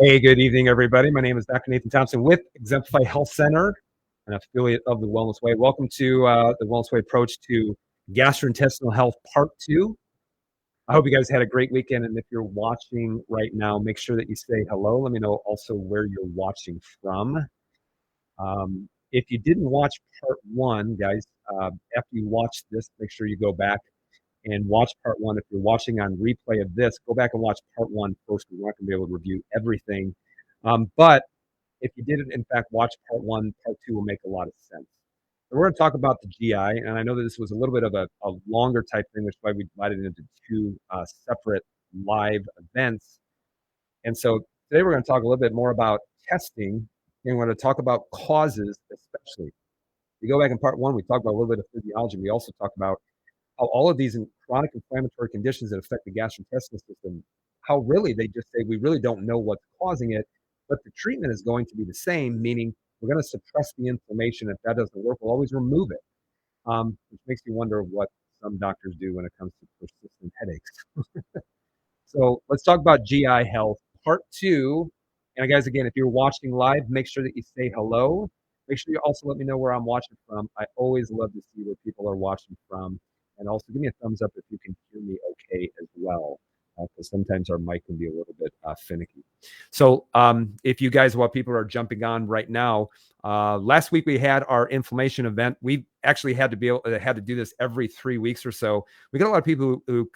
Hey, good evening, everybody. My name is Dr. Nathan Thompson with Exemplify Health Center, an affiliate of the Wellness Way. Welcome to the Wellness Way approach to gastrointestinal health part 2. I hope you guys had a great weekend. And if you're watching right now, make sure that you say hello. Let me know also where you're watching from. If you didn't watch part 1, guys, after you watch this, make sure you go back and watch part 1. If you're watching on replay of this, go back and watch part 1 first. We're not going to be able to review everything. But if you did, in fact, watch part 1, part 2 will make a lot of sense. So we're going to talk about the GI, and I know that this was a little bit of a longer type thing, which is why we divided it into 2 separate live events. And so today we're going to talk a little bit more about testing, and we're going to talk about causes, especially. If you go back in part 1, we talked about a little bit of physiology. We also talked about how all of these chronic inflammatory conditions that affect the gastrointestinal system, how really they just say we really don't know what's causing it, but the treatment is going to be the same, meaning we're going to suppress the inflammation. If that doesn't work, we'll always remove it, which makes me wonder what some doctors do when it comes to persistent headaches. So let's talk about GI health, part 2. And guys, again, if you're watching live, make sure that you say hello. Make sure you also let me know where I'm watching from. I always love to see where people are watching from. And also give me a thumbs up if you can hear me okay as well, because sometimes our mic can be a little bit finicky. So if you guys, while people are jumping on right now, last week we had our inflammation event. We actually had to do this every 3 weeks or so. We got a lot of people who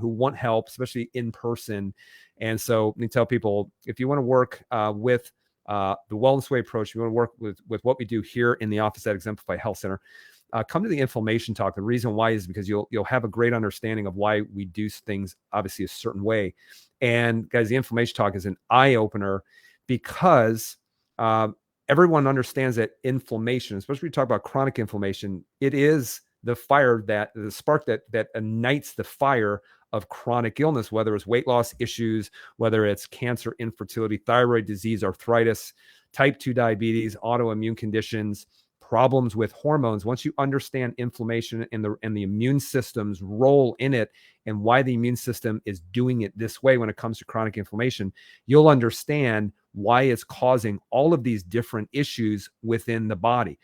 want help, especially in person. And so we tell people, if you want to work with the Wellness Way approach, you want to work with what we do here in the office at Exemplify Health Center, come to the information talk. The reason why is because you'll have a great understanding of why we do things obviously a certain way. And guys, the information talk is an eye opener because everyone understands that inflammation, especially when we talk about chronic inflammation, it is the spark that ignites the fire of chronic illness, whether it's weight loss issues, whether it's cancer, infertility, thyroid disease, arthritis, type 2 diabetes, autoimmune conditions, problems with hormones. Once you understand inflammation and the immune system's role in it and why the immune system is doing it this way when it comes to chronic inflammation, you'll understand why it's causing all of these different issues within the body.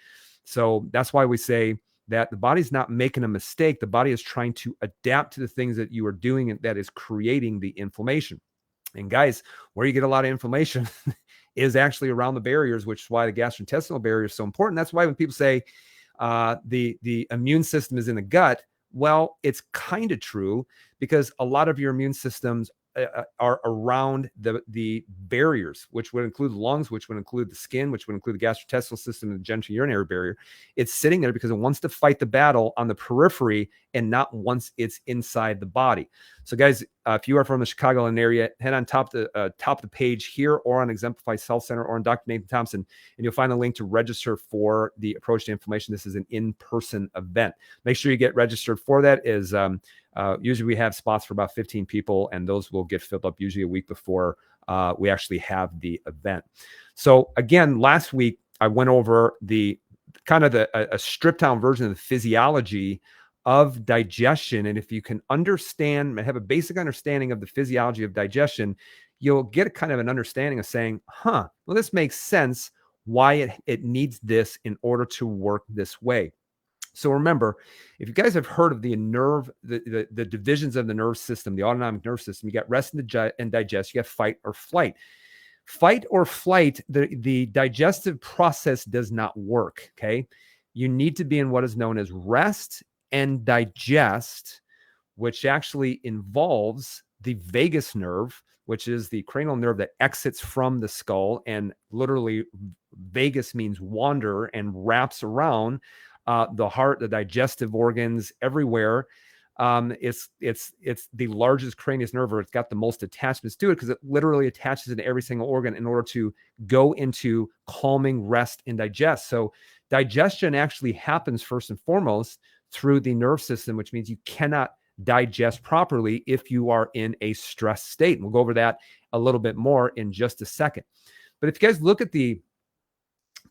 So that's why we say that the body's not making a mistake. The body is trying to adapt to the things that you are doing and that is creating the inflammation. And guys, where you get a lot of inflammation is actually around the barriers, which is why the gastrointestinal barrier is so important. That's why when people say the immune system is in the gut, well, it's kind of true because a lot of your immune systems are around the barriers, which would include the lungs, which would include the skin, which would include the gastrointestinal system and the genitourinary barrier. It's sitting there because it wants to fight the battle on the periphery and not once it's inside the body. So guys, if you are from the Chicagoland area, head on top of the page here or on Exemplify Health Center or on Dr. Nathan Thompson, and you'll find a link to register for the approach to inflammation. This is an in-person event. Make sure you get registered for that. Usually we have spots for about 15 people, and those will get filled up usually a week before we actually have the event. So again, last week I went over the kind of a stripped down version of the physiology of digestion. And if you can have a basic understanding of the physiology of digestion, you'll get a kind of an understanding of saying, well, this makes sense why it needs this in order to work this way. So remember, if you guys have heard of the divisions of the nerve system, the autonomic nervous system, you got rest and digest, you got fight or flight. Fight or flight, the digestive process does not work, okay? You need to be in what is known as rest and digest, which actually involves the vagus nerve, which is the cranial nerve that exits from the skull, and literally vagus means wander and wraps around the heart, the digestive organs, everywhere. It's the largest cranius nerve, or it's got the most attachments to it because it literally attaches into every single organ in order to go into calming, rest, and digest. So digestion actually happens first and foremost through the nerve system, which means you cannot digest properly if you are in a stress state. And we'll go over that a little bit more in just a second. But if you guys look at the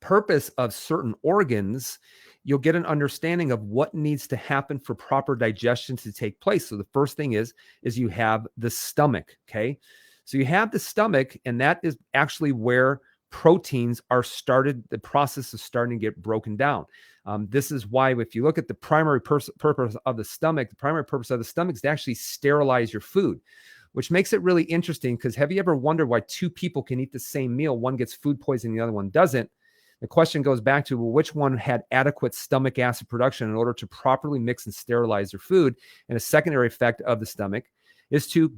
purpose of certain organs, you'll get an understanding of what needs to happen for proper digestion to take place. So the first thing is you have the stomach, okay? So you have the stomach, and that is actually where proteins are started. The process is starting to get broken down. This is why, if you look at the primary purpose of the stomach, the primary purpose of the stomach is to actually sterilize your food, which makes it really interesting. Because have you ever wondered why two people can eat the same meal? One gets food poisoning, the other one doesn't. The question goes back to, well, which one had adequate stomach acid production in order to properly mix and sterilize their food? And a secondary effect of the stomach is to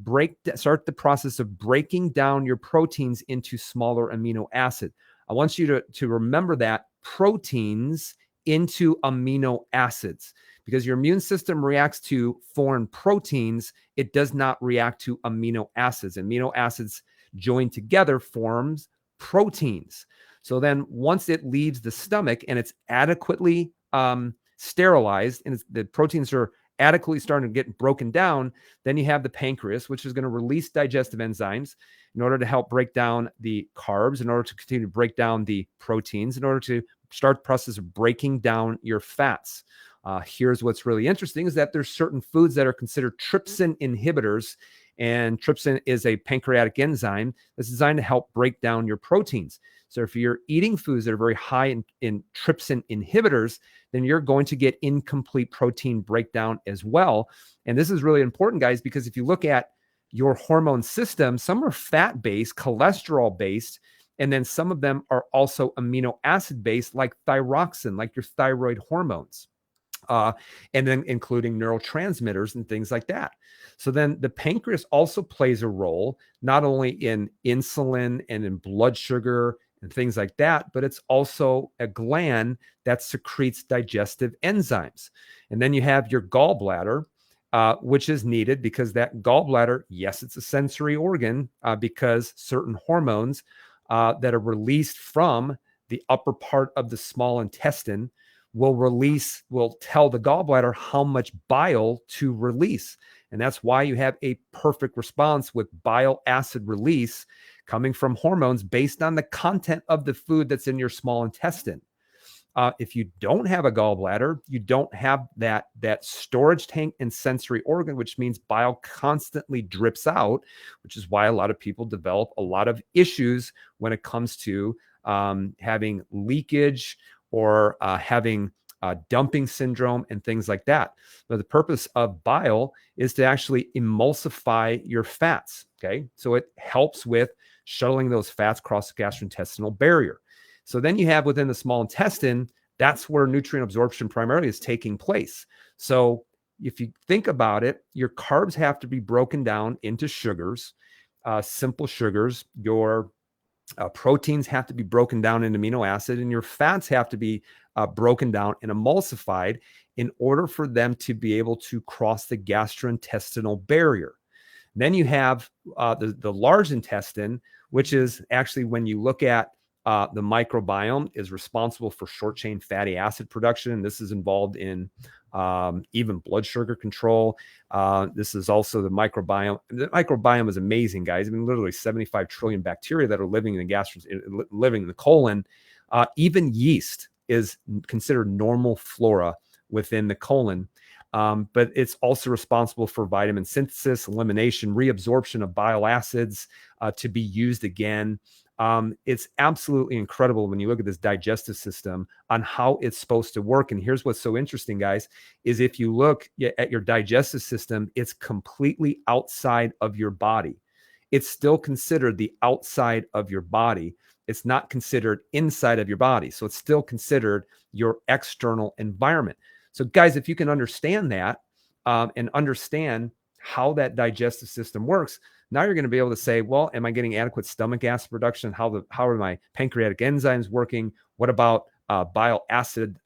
start the process of breaking down your proteins into smaller amino acid. I want you to remember that proteins into amino acids, because your immune system reacts to foreign proteins. It does not react to amino acids. Amino acids joined together forms proteins. So then once it leaves the stomach and it's adequately sterilized, and the proteins are adequately starting to get broken down, then you have the pancreas, which is going to release digestive enzymes in order to help break down the carbs, in order to continue to break down the proteins, in order to start the process of breaking down your fats. Here's what's really interesting, is that there's certain foods that are considered trypsin inhibitors, and trypsin is a pancreatic enzyme that's designed to help break down your proteins. So if you're eating foods that are very high in trypsin inhibitors, then you're going to get incomplete protein breakdown as well. And this is really important, guys, because if you look at your hormone system, some are fat-based, cholesterol-based, and then some of them are also amino acid-based, like thyroxine, like your thyroid hormones. And then including neurotransmitters and things like that. So then the pancreas also plays a role, not only in insulin and in blood sugar and things like that, but it's also a gland that secretes digestive enzymes. And then you have your gallbladder, which is needed because that gallbladder, yes, it's a sensory organ, because certain hormones that are released from the upper part of the small intestine will tell the gallbladder how much bile to release. And that's why you have a perfect response with bile acid release coming from hormones based on the content of the food that's in your small intestine. If you don't have a gallbladder, you don't have that storage tank and sensory organ, which means bile constantly drips out, which is why a lot of people develop a lot of issues when it comes to having leakage or having dumping syndrome and things like that. But the purpose of bile is to actually emulsify your fats, okay? So it helps with shuttling those fats across the gastrointestinal barrier. So then you have within the small intestine, that's where nutrient absorption primarily is taking place. So if you think about it, your carbs have to be broken down into sugars, simple sugars. Your proteins have to be broken down into amino acid, and your fats have to be broken down and emulsified in order for them to be able to cross the gastrointestinal barrier. Then you have the large intestine, which is actually, when you look at the microbiome, is responsible for short chain fatty acid production. And this is involved in even blood sugar control. This is also the microbiome. The microbiome is amazing, guys. I mean, literally 75 trillion bacteria that are living in the living in the colon. Even yeast is considered normal flora within the colon. But it's also responsible for vitamin synthesis, elimination, reabsorption of bile acids to be used again. It's absolutely incredible when you look at this digestive system on how it's supposed to work. And here's what's so interesting, guys, is if you look at your digestive system, it's completely outside of your body. It's still considered the outside of your body. It's not considered inside of your body. So it's still considered your external environment. So guys, if you can understand that and understand how that digestive system works, now you're going to be able to say, well, am I getting adequate stomach acid production? How are my pancreatic enzymes working? What about bile acid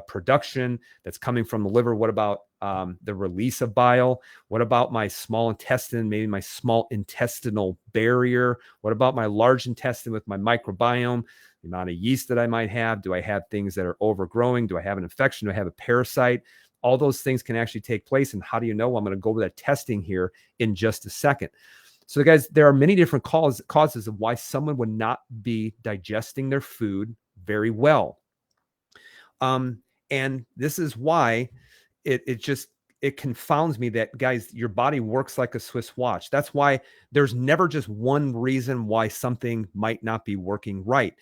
production that's coming from the liver? What about the release of bile? What about my small intestine, maybe my small intestinal barrier? What about my large intestine with my microbiome? The amount of yeast that I might have? Do I have things that are overgrowing? Do I have an infection? Do I have a parasite? All those things can actually take place. And how do you know? I'm going to go over that testing here in just a second. So guys, there are many different causes of why someone would not be digesting their food very well. And this is why it just it confounds me that, guys, your body works like a Swiss watch. That's why there's never just one reason why something might not be working right.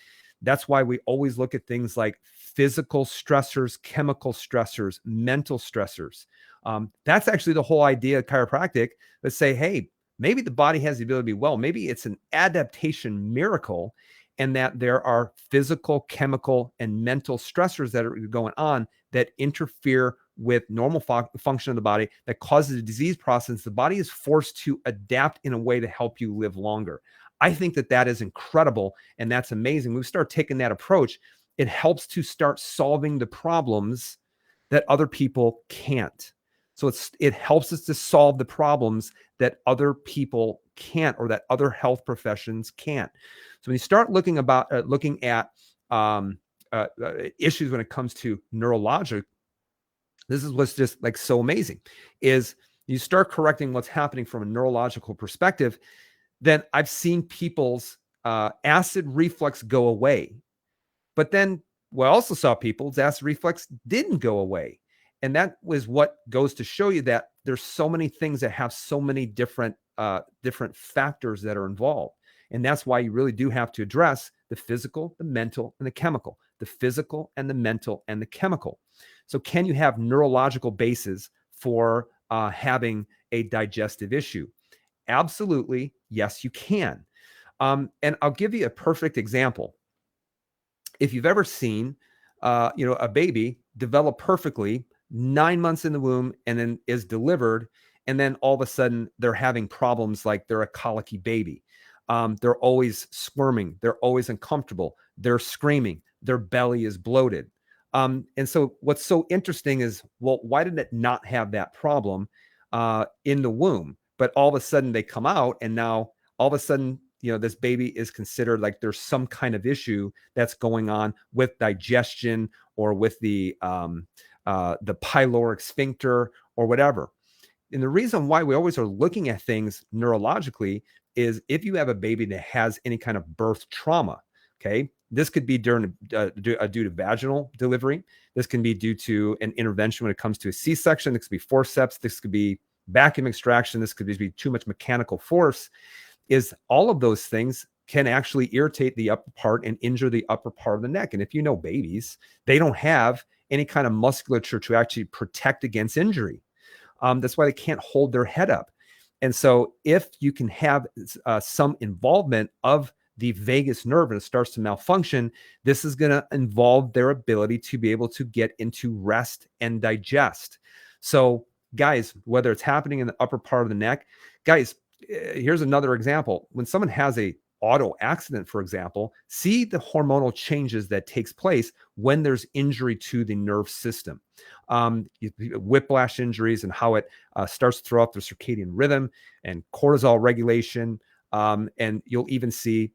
That's why we always look at things like physical stressors, chemical stressors, mental stressors. That's actually the whole idea of chiropractic. Let's say, hey, maybe the body has the ability to be well. Maybe it's an adaptation miracle, and that there are physical, chemical, and mental stressors that are going on that interfere with normal function of the body, that causes a disease process. The body is forced to adapt in a way to help you live longer. I think that that is incredible, and that's amazing. When we start taking that approach, it helps to start solving the problems that other people can't. So it helps us to solve the problems that other people can't, or that other health professions can't. So when you start looking at issues when it comes to neurologic, this is what's just like so amazing, is you start correcting what's happening from a neurological perspective, then I've seen people's acid reflux go away. But then we also saw people's acid reflux didn't go away. And that was what goes to show you that there's so many things that have so many different factors that are involved. And that's why you really do have to address the physical, the mental, and the chemical, the physical and the mental and the chemical. So can you have neurological basis for having a digestive issue? Absolutely. Yes, you can. And I'll give you a perfect example. If you've ever seen, a baby develop perfectly 9 months in the womb and then is delivered, and then all of a sudden they're having problems like they're a colicky baby. They're always squirming. They're always uncomfortable. They're screaming. Their belly is bloated. And so what's so interesting is, well, why did it not have that problem in the womb? But all of a sudden they come out, and now all of a sudden, this baby is considered like there's some kind of issue that's going on with digestion, or with the pyloric sphincter or whatever. And the reason why we always are looking at things neurologically is if you have a baby that has any kind of birth trauma, okay, this could be due to vaginal delivery. This can be due to an intervention when it comes to a C-section. This could be forceps. This could be vacuum extraction. This could be too much mechanical force. Is all of those things can actually irritate the upper part and injure the upper part of the neck. And if you know babies, they don't have any kind of musculature to actually protect against injury. That's why they can't hold their head up. And so if you can have some involvement of the vagus nerve and it starts to malfunction, this is going to involve their ability to be able to get into rest and digest. So guys, whether it's happening in the upper part of the neck, guys, here's another example. When someone has a auto accident, for example, see the hormonal changes that takes place when there's injury to the nerve system. Whiplash injuries and how it starts to throw off the circadian rhythm and cortisol regulation. And you'll even see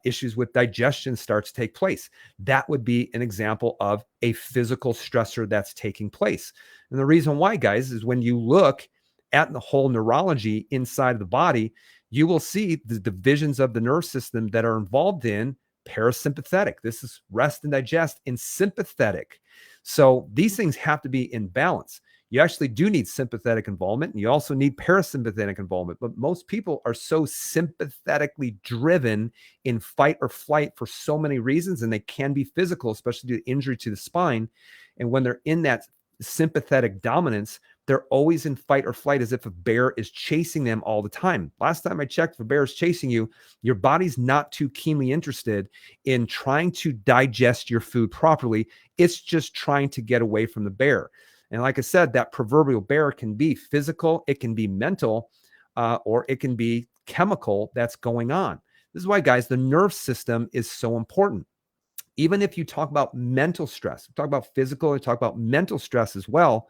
issues with digestion start to take place. That would be an example of a physical stressor that's taking place. And the reason why, guys, is when you look at the whole neurology inside of the body, you will see the divisions of the nerve system that are involved in parasympathetic. This is rest and digest, in sympathetic. So these things have to be in balance. You actually do need sympathetic involvement, and you also need parasympathetic involvement. But most people are so sympathetically driven in fight or flight for so many reasons, and they can be physical, especially due to injury to the spine. And when they're in that sympathetic dominance, they're always in fight or flight, as if a bear is chasing them all the time. Last time I checked, if a bear is chasing you, your body's not too keenly interested in trying to digest your food properly. It's just trying to get away from the bear. And like I said, that proverbial bear can be physical, it can be mental, or it can be chemical that's going on. This is why, guys, the nerve system is so important. Even if you talk about mental stress, talk about physical, and talk about mental stress as well.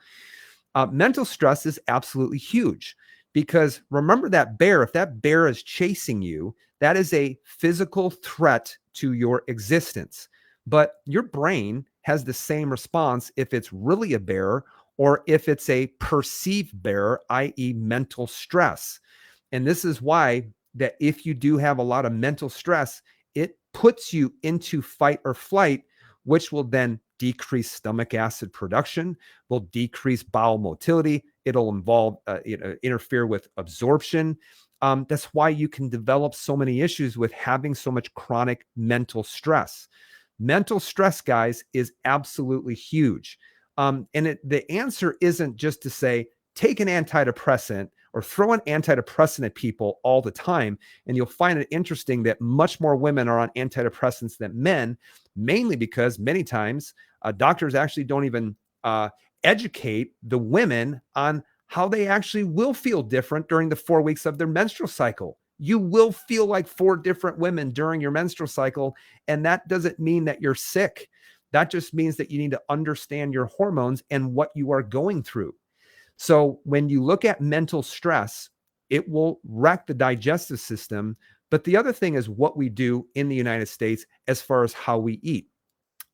Mental stress is absolutely huge, because remember that bear, if that bear is chasing you, that is a physical threat to your existence. But your brain has the same response if it's really a bear or if it's a perceived bear, i.e. mental stress. And this is why that if you do have a lot of mental stress, it puts you into fight or flight, which will then decrease stomach acid production, will decrease bowel motility. It'll involve, interfere with absorption. That's why you can develop so many issues with having so much chronic mental stress. Mental stress, guys, is absolutely huge. The answer isn't just to say, take an antidepressant or throw an antidepressant at people all the time. And you'll find it interesting that much more women are on antidepressants than men, mainly because many times doctors actually don't even educate the women on how they actually will feel different during the 4 weeks of their menstrual cycle. You will feel like 4 different women during your menstrual cycle, and that doesn't mean that you're sick. That just means that you need to understand your hormones and what you are going through. So when you look at mental stress, it will wreck the digestive system. But the other thing is what we do in the United States as far as how we eat.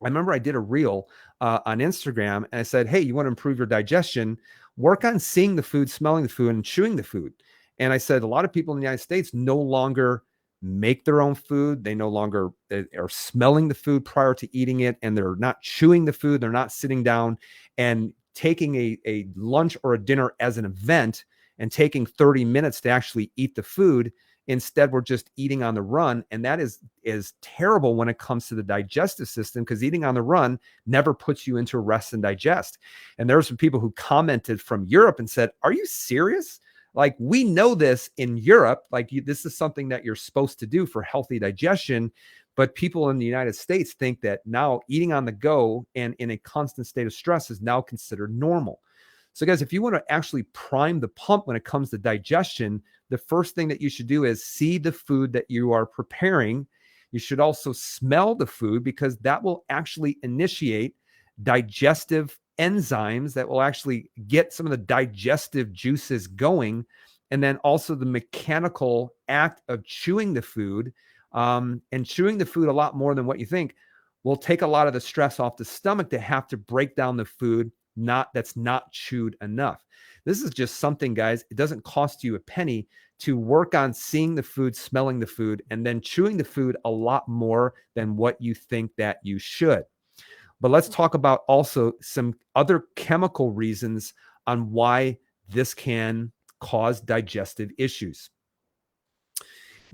I remember I did a reel on Instagram and I said, hey, you want to improve your digestion? Work on seeing the food, smelling the food, and chewing the food. And I said, a lot of people in the United States no longer make their own food. They no longer are smelling the food prior to eating it, and they're not chewing the food. They're not sitting down and taking a lunch or a dinner as an event and taking 30 minutes to actually eat the food. Instead, we're just eating on the run. And that is terrible when it comes to the digestive system, because eating on the run never puts you into rest and digest. And there were some people who commented from Europe and said, are you serious? Like, we know this in Europe, like this is something that you're supposed to do for healthy digestion. But people in the United States think that now eating on the go and in a constant state of stress is now considered normal. So guys, if you want to actually prime the pump when it comes to digestion, the first thing that you should do is see the food that you are preparing. You should also smell the food, because that will actually initiate digestive enzymes that will actually get some of the digestive juices going. And then also the mechanical act of chewing the food, and chewing the food a lot more than what you think, will take a lot of the stress off the stomach to have to break down the food that's not chewed enough. This is just something, guys, it doesn't cost you a penny to work on seeing the food, smelling the food, and then chewing the food a lot more than what you think that you should. But let's talk about also some other chemical reasons on why this can cause digestive issues.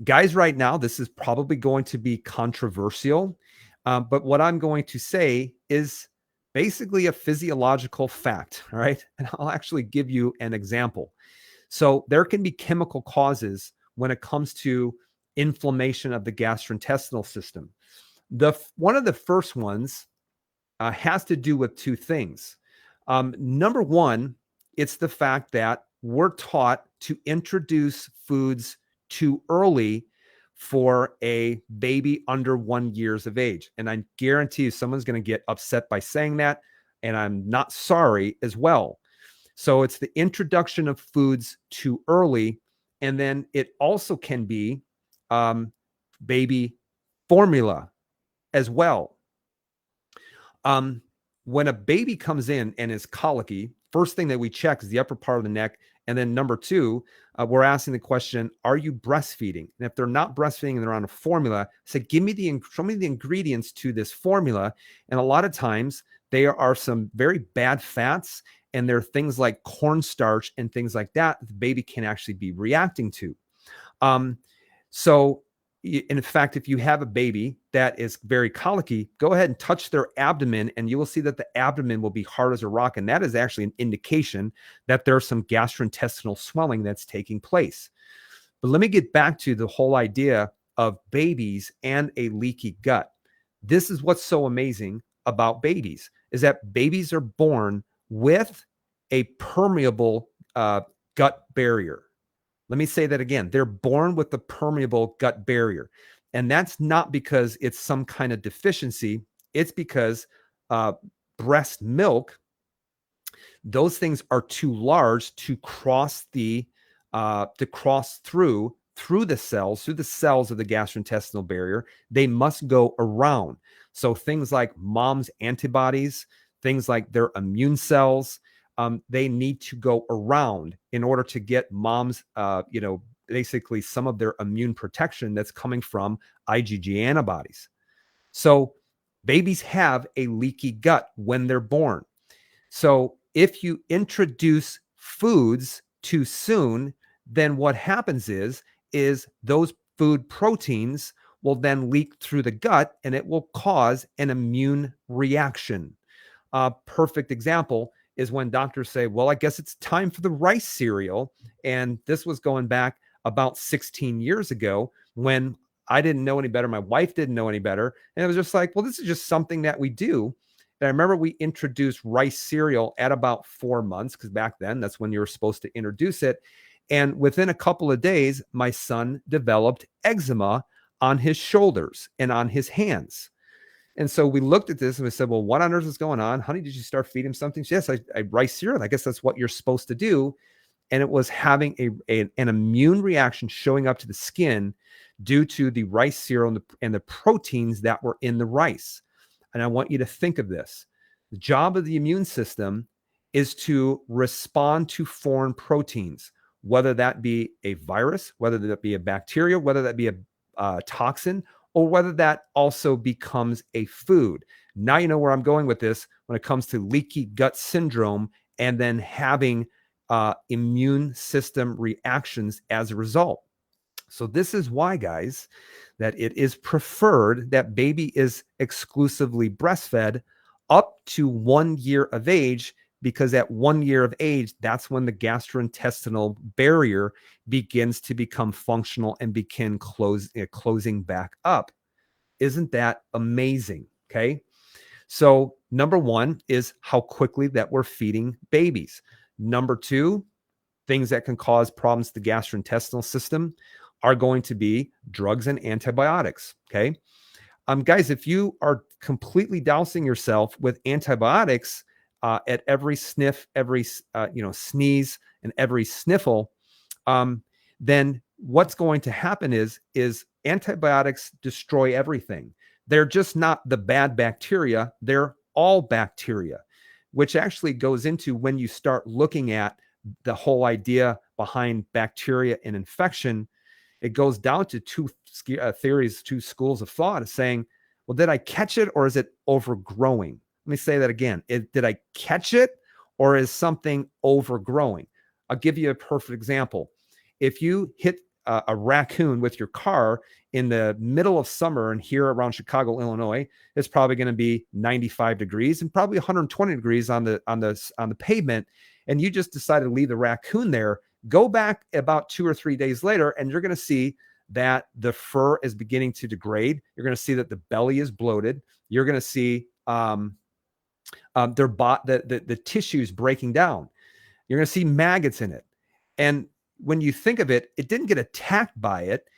Guys, right now, this is probably going to be controversial, but what I'm going to say is basically a physiological fact, all right? And I'll actually give you an example. So there can be chemical causes when it comes to inflammation of the gastrointestinal system. One of the first ones has to do with 2 things. Number one, it's the fact that we're taught to introduce foods too early for a baby under 1 year of age. And I guarantee you someone's going to get upset by saying that, and I'm not sorry as well. So it's the introduction of foods too early. And then it also can be baby formula as well. When a baby comes in and is colicky, first thing that we check is the upper part of the neck. And then number 2, we're asking the question, are you breastfeeding? And if they're not breastfeeding and they're on a formula, say, show me the ingredients to this formula. And a lot of times there are some very bad fats, and there are things like cornstarch and things like that the baby can actually be reacting to. So in fact, if you have a baby that is very colicky, go ahead and touch their abdomen, and you will see that the abdomen will be hard as a rock. And that is actually an indication that there's some gastrointestinal swelling that's taking place. But let me get back to the whole idea of babies and a leaky gut. This is what's so amazing about babies, is that babies are born with a permeable gut barrier. Let me say that again. They're born with the permeable gut barrier. And that's not because it's some kind of deficiency. It's because breast milk, those things are too large to cross through the cells of the gastrointestinal barrier. They must go around. So things like mom's antibodies, things like their immune cells, they need to go around in order to get mom's, basically some of their immune protection that's coming from IgG antibodies. So Babies have a leaky gut when they're born. So if you introduce foods too soon, then what happens is those food proteins will then leak through the gut and it will cause an immune reaction. A perfect example is when doctors say, well, I guess it's time for the rice cereal. And this was going back about 16 years ago when I didn't know any better. My wife didn't know any better. And it was just like, well, this is just something that we do. And I remember we introduced rice cereal at about 4 months, because back then that's when you were supposed to introduce it. And within a couple of days, my son developed eczema on his shoulders and on his hands. And so we looked at this and we said, well, what on earth is going on? Honey, did you start feeding him something? She, yes, I rice cereal. I guess that's what you're supposed to do. And it was having an immune reaction showing up to the skin due to the rice cereal and the proteins that were in the rice. And I want you to think of this. The job of the immune system is to respond to foreign proteins, whether that be a virus, whether that be a bacteria, whether that be a toxin, or whether that also becomes a food. Now you know where I'm going with this when it comes to leaky gut syndrome and then having immune system reactions as a result. So this is why, guys, that it is preferred that baby is exclusively breastfed up to 1 year of age, because at 1 year of age, that's when the gastrointestinal barrier begins to become functional and begin closing back up. Isn't that amazing? Okay. So number one is how quickly that we're feeding babies. Number two, things that can cause problems to the gastrointestinal system are going to be drugs and antibiotics. Okay. Guys, if you are completely dousing yourself with antibiotics at every sniff, every sneeze, and every sniffle, then what's going to happen is antibiotics destroy everything. They're just not the bad bacteria. They're all bacteria, which actually goes into when you start looking at the whole idea behind bacteria and infection. It goes down to two theories, two schools of thought, of saying, well, did I catch it or is it overgrowing? Let me say that again. Did I catch it or is something overgrowing? I'll give you a perfect example. If you hit a raccoon with your car in the middle of summer, and here around Chicago, Illinois, it's probably going to be 95 degrees and probably 120 degrees on the pavement, and you just decided to leave the raccoon there, go back about 2 or 3 days later, and you're going to see that the fur is beginning to degrade. You're going to see that the belly is bloated. You're going to see the tissues breaking down. You're going to see maggots in it. And when you think of it, it didn't get attacked by it.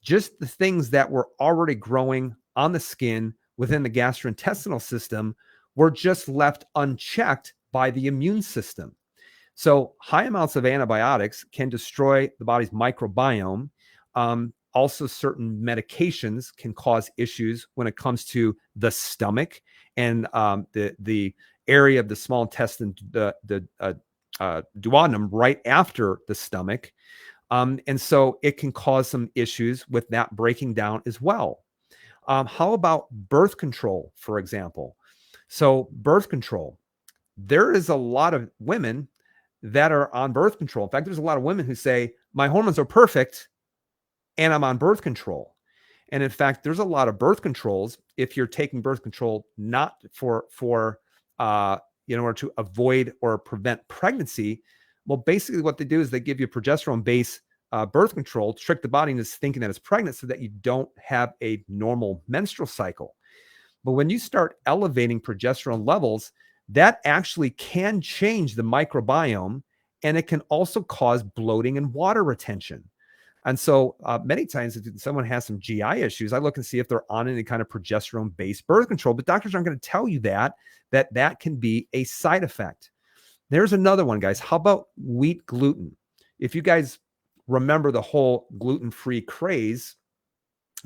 Just the things that were already growing on the skin within the gastrointestinal system were just left unchecked by the immune system. So high amounts of antibiotics can destroy the body's microbiome. Also, certain medications can cause issues when it comes to the stomach and the area of the small intestine, the duodenum right after the stomach. And so it can cause some issues with that breaking down as well. How about birth control, for example? So birth control, there is a lot of women that are on birth control. In fact, there's a lot of women who say, my hormones are perfect and I'm on birth control. And in fact, there's a lot of birth controls. If you're taking birth control, not for in order to avoid or prevent pregnancy, well, basically what they do is they give you progesterone-based birth control to trick the body into thinking that it's pregnant so that you don't have a normal menstrual cycle. But when you start elevating progesterone levels, that actually can change the microbiome, and it can also cause bloating and water retention. And so many times if someone has some GI issues, I look and see if they're on any kind of progesterone-based birth control, but doctors aren't going to tell you that can be a side effect. There's another one, guys. How about wheat gluten? If you guys remember the whole gluten-free craze,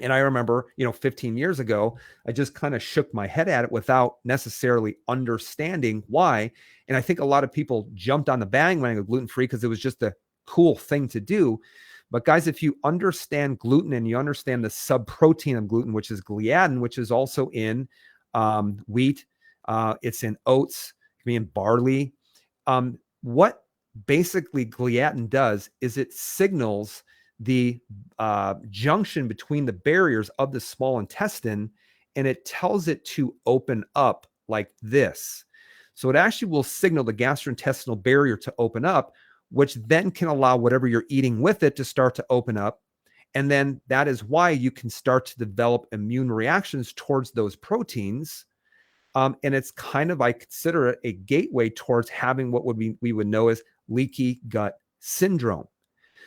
and I remember, 15 years ago, I just kind of shook my head at it without necessarily understanding why. And I think a lot of people jumped on the bandwagon of gluten-free because it was just a cool thing to do. But guys, if you understand gluten and you understand the subprotein of gluten, which is gliadin, which is also in wheat. It's in oats. It can be in barley. What basically gliadin does is it signals the junction between the barriers of the small intestine, and it tells it to open up like this. So it actually will signal the gastrointestinal barrier to open up, which then can allow whatever you're eating with it to start to open up. And then that is why you can start to develop immune reactions towards those proteins. And it's kind of, I consider it a gateway towards having what we would know as leaky gut syndrome.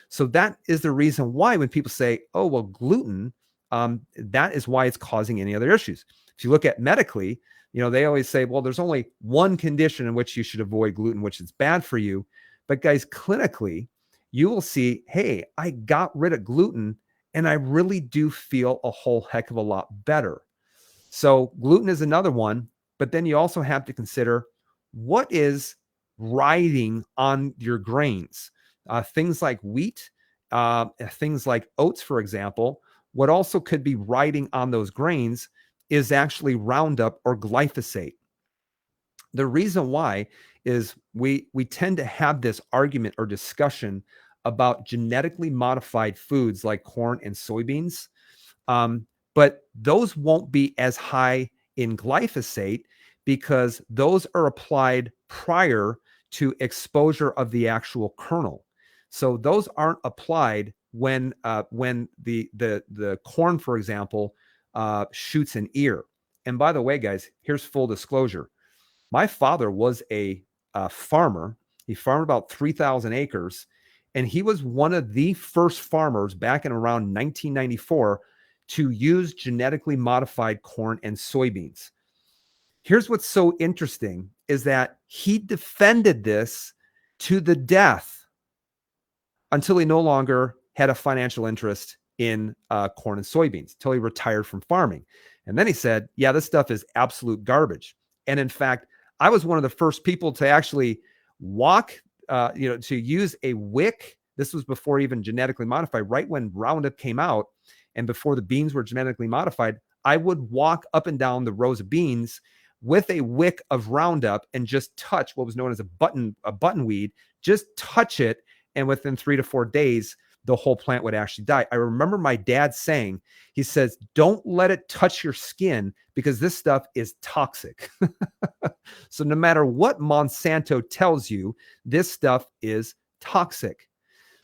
So that is the reason why when people say, oh, well, gluten, that is why it's causing any other issues. If you look at medically, they always say, well, there's only one condition in which you should avoid gluten, which is bad for you. But guys, clinically, you will see, hey, I got rid of gluten and I really do feel a whole heck of a lot better. So gluten is another one, but then you also have to consider what is riding on your grains. Things like wheat, things like oats, for example. What also could be riding on those grains is actually Roundup or glyphosate. The reason why is we tend to have this argument or discussion about genetically modified foods like corn and soybeans, but those won't be as high in glyphosate because those are applied prior to exposure of the actual kernel. So those aren't applied when the corn, for example, shoots an ear. And by the way, guys, here's full disclosure. My father was a farmer. He farmed about 3,000 acres, and he was one of the first farmers back in around 1994 to use genetically modified corn and soybeans. Here's what's so interesting is that he defended this to the death until he no longer had a financial interest in corn and soybeans, until he retired from farming. And then he said, yeah, this stuff is absolute garbage. And in fact, I was one of the first people to actually to use a wick. This was before even genetically modified, right when Roundup came out and before the beans were genetically modified. I would walk up and down the rows of beans with a wick of Roundup and just touch what was known as a button weed, just touch it. And within 3 to 4 days, the whole plant would actually die. I remember my dad saying, he says, don't let it touch your skin because this stuff is toxic. So no matter what Monsanto tells you, this stuff is toxic.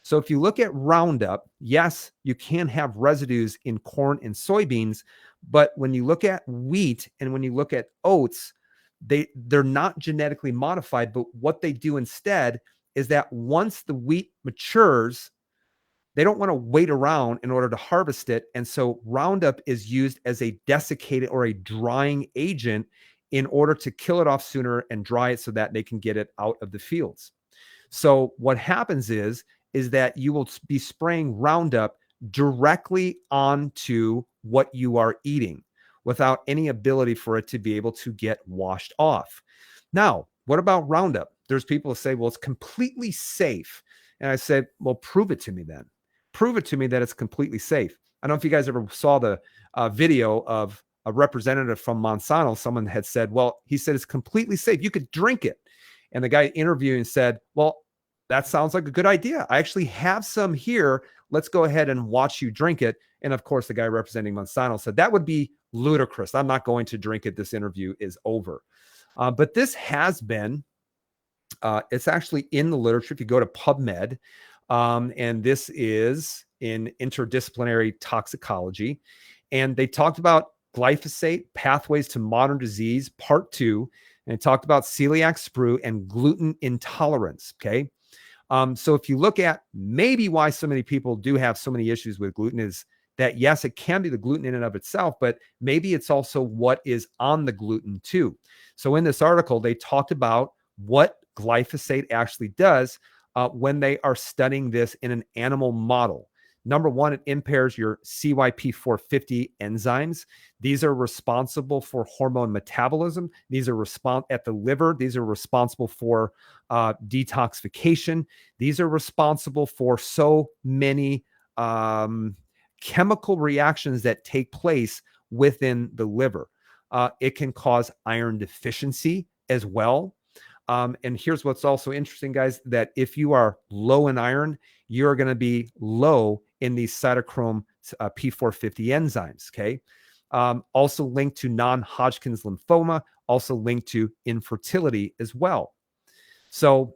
So if you look at Roundup, yes, you can have residues in corn and soybeans, but when you look at wheat and when you look at oats, they're not genetically modified, but what they do instead is that once the wheat matures, they don't want to wait around in order to harvest it. And so Roundup is used as a desiccating or a drying agent in order to kill it off sooner and dry it so that they can get it out of the fields. So what happens is that you will be spraying Roundup directly onto what you are eating without any ability for it to be able to get washed off. Now, what about Roundup? There's people who say, well, it's completely safe. And I said, well, prove it to me then. Prove it to me that it's completely safe. I don't know if you guys ever saw the video of a representative from Monsanto. Someone had said, well, he said it's completely safe. You could drink it. And the guy interviewing said, well, that sounds like a good idea. I actually have some here. Let's go ahead and watch you drink it. And of course, the guy representing Monsanto said, that would be ludicrous. I'm not going to drink it. This interview is over. But this has been, it's actually in the literature. If you go to PubMed, and this is in interdisciplinary toxicology, and they talked about glyphosate, pathways to modern disease, part 2, and it talked about celiac sprue and gluten intolerance. Okay. So if you look at maybe why so many people do have so many issues with gluten is that, yes, it can be the gluten in and of itself, but maybe it's also what is on the gluten too. So in this article, they talked about what glyphosate actually does when they are studying this in an animal model. Number one, it impairs your CYP450 enzymes. These are responsible for hormone metabolism. These are at the liver. These are responsible for detoxification. These are responsible for so many chemical reactions that take place within the liver. It can cause iron deficiency as well. And here's what's also interesting, guys, that if you are low in iron, you're going to be low in these cytochrome P450 enzymes. Okay. Also linked to non-Hodgkin's lymphoma, also linked to infertility as well. So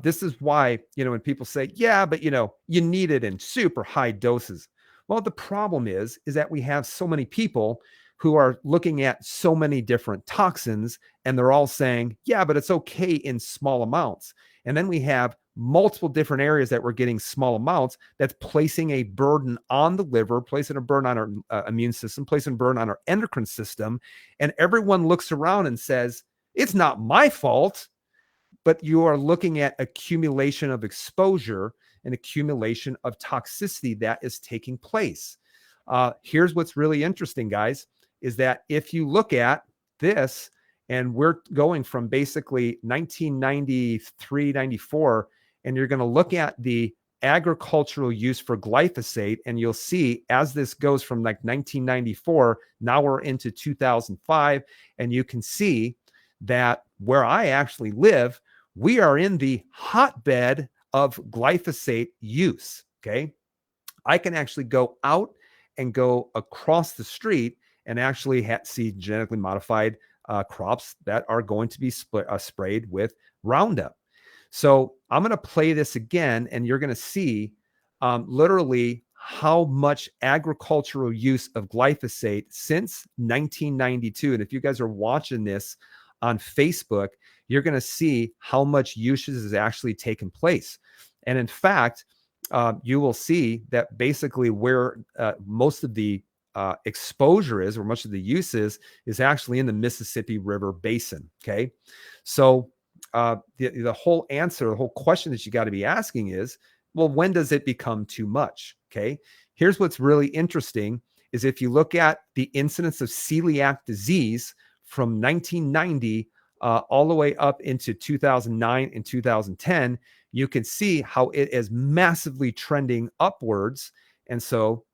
this is why, when people say, yeah, but you need it in super high doses. Well, the problem is that we have so many people who are looking at so many different toxins, and they're all saying, yeah, but it's okay in small amounts. And then we have multiple different areas that we're getting small amounts that's placing a burden on the liver, placing a burden on our immune system, placing a burden on our endocrine system. And everyone looks around and says, it's not my fault. But you are looking at accumulation of exposure and accumulation of toxicity that is taking place. Here's what's really interesting, guys, is that if you look at this, and we're going from basically 1993, 94, and you're going to look at the agricultural use for glyphosate, and you'll see as this goes from like 1994, now we're into 2005, and you can see that where I actually live, we are in the hotbed of glyphosate use. Okay. I can actually go out and go across the street and actually see genetically modified crops that are going to be sprayed with Roundup. So I'm going to play this again, and you're going to see literally how much agricultural use of glyphosate since 1992. And if you guys are watching this on Facebook, you're going to see how much usage has actually taken place. And in fact, you will see that basically where most of the exposure is, or much of the use is actually in the Mississippi River Basin. Okay. So the whole answer, the whole question that you got to be asking is, well, when does it become too much? Okay. Here's what's really interesting is if you look at the incidence of celiac disease from 1990 all the way up into 2009 and 2010, you can see how it is massively trending upwards. And so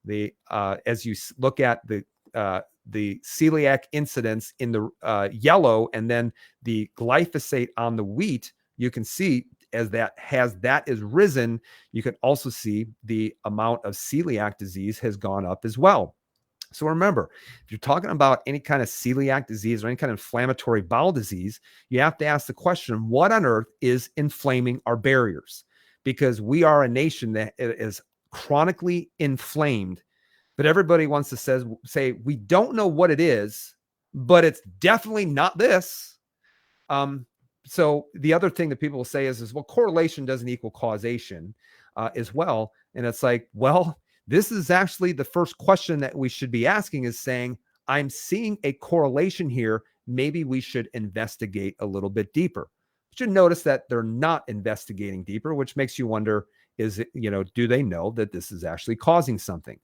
as you look at the celiac incidence in the yellow, and then the glyphosate on the wheat, you can see as that is risen, you can also see the amount of celiac disease has gone up as well. So remember, if you're talking about any kind of celiac disease or any kind of inflammatory bowel disease, you have to ask the question, what on earth is inflaming our barriers? Because we are a nation that is chronically inflamed, but everybody wants to say we don't know what it is, but it's definitely not this. So the other thing that people will say is well, correlation doesn't equal causation as well. And it's like, well, this is actually the first question that we should be asking, is saying, I'm seeing a correlation here. Maybe we should investigate a little bit deeper. But you notice that they're not investigating deeper, which makes you wonder, is it, do they know that this is actually causing something?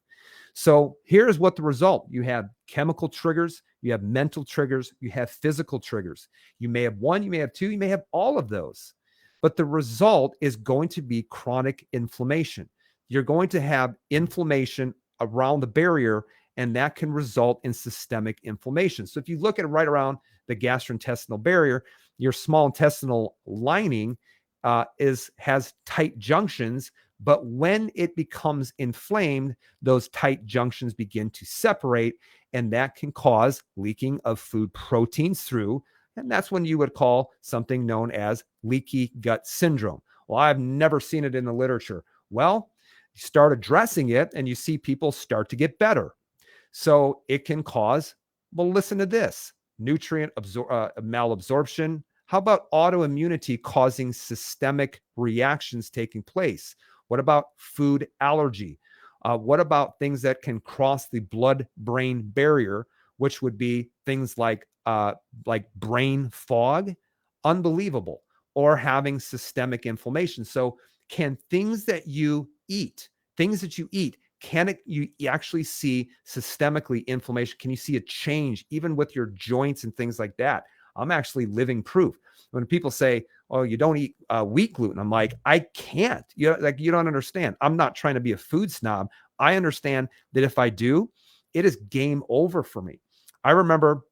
So here's what the result. You have chemical triggers, you have mental triggers, you have physical triggers. You may have one, you may have two, you may have all of those. But the result is going to be chronic inflammation. You're going to have inflammation around the barrier, and that can result in systemic inflammation. So if you look at it right around the gastrointestinal barrier, your small intestinal lining has tight junctions, but when it becomes inflamed, those tight junctions begin to separate, and that can cause leaking of food proteins through. And that's when you would call something known as leaky gut syndrome. Well, I've never seen it in the literature. Well, you start addressing it and you see people start to get better. So it can cause, well, listen to this, nutrient malabsorption. How about autoimmunity causing systemic reactions taking place? What about food allergy? What about things that can cross the blood-brain barrier, which would be things like brain fog? Unbelievable. Or having systemic inflammation. So can things that you eat, can you actually see systemically inflammation? Can you see a change even with your joints and things like that? I'm actually living proof. When people say, oh, you don't eat wheat gluten, I'm like, I can't. You don't understand. I'm not trying to be a food snob. I understand that if I do, it is game over for me. I remember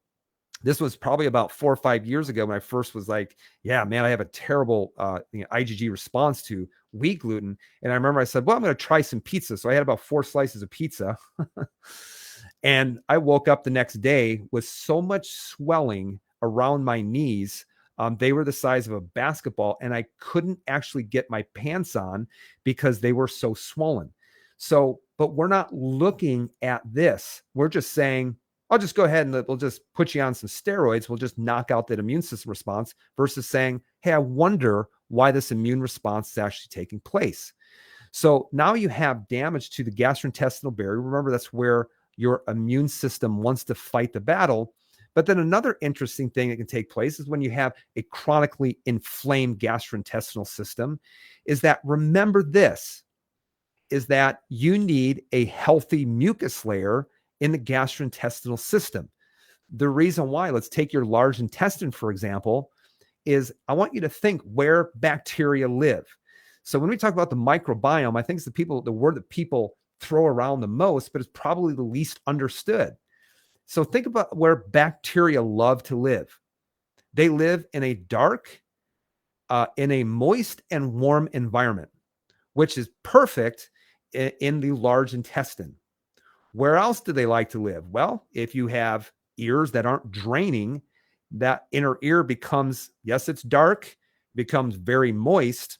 This was probably about 4 or 5 years ago when I first was like, yeah, man, I have a terrible IgG response to wheat gluten. And I remember I said, well, I'm going to try some pizza. So I had about 4 slices of pizza. And I woke up the next day with so much swelling around my knees. They were the size of a basketball, and I couldn't actually get my pants on because they were so swollen. So, but we're not looking at this. We're just saying, I'll just go ahead and we'll just put you on some steroids. We'll just knock out that immune system response versus saying, hey, I wonder why this immune response is actually taking place. So now you have damage to the gastrointestinal barrier. Remember, that's where your immune system wants to fight the battle. But then another interesting thing that can take place is when you have a chronically inflamed gastrointestinal system, is that, remember this, is that you need a healthy mucus layer in the gastrointestinal system. The reason why, let's take your large intestine, for example, is I want you to think where bacteria live. So when we talk about the microbiome, I think it's the word that people throw around the most, but it's probably the least understood. So think about where bacteria love to live. They live in a dark, in a moist and warm environment, which is perfect in the large intestine. Where else do they like to live? Well, if you have ears that aren't draining, that inner ear becomes, yes, it's dark, becomes very moist,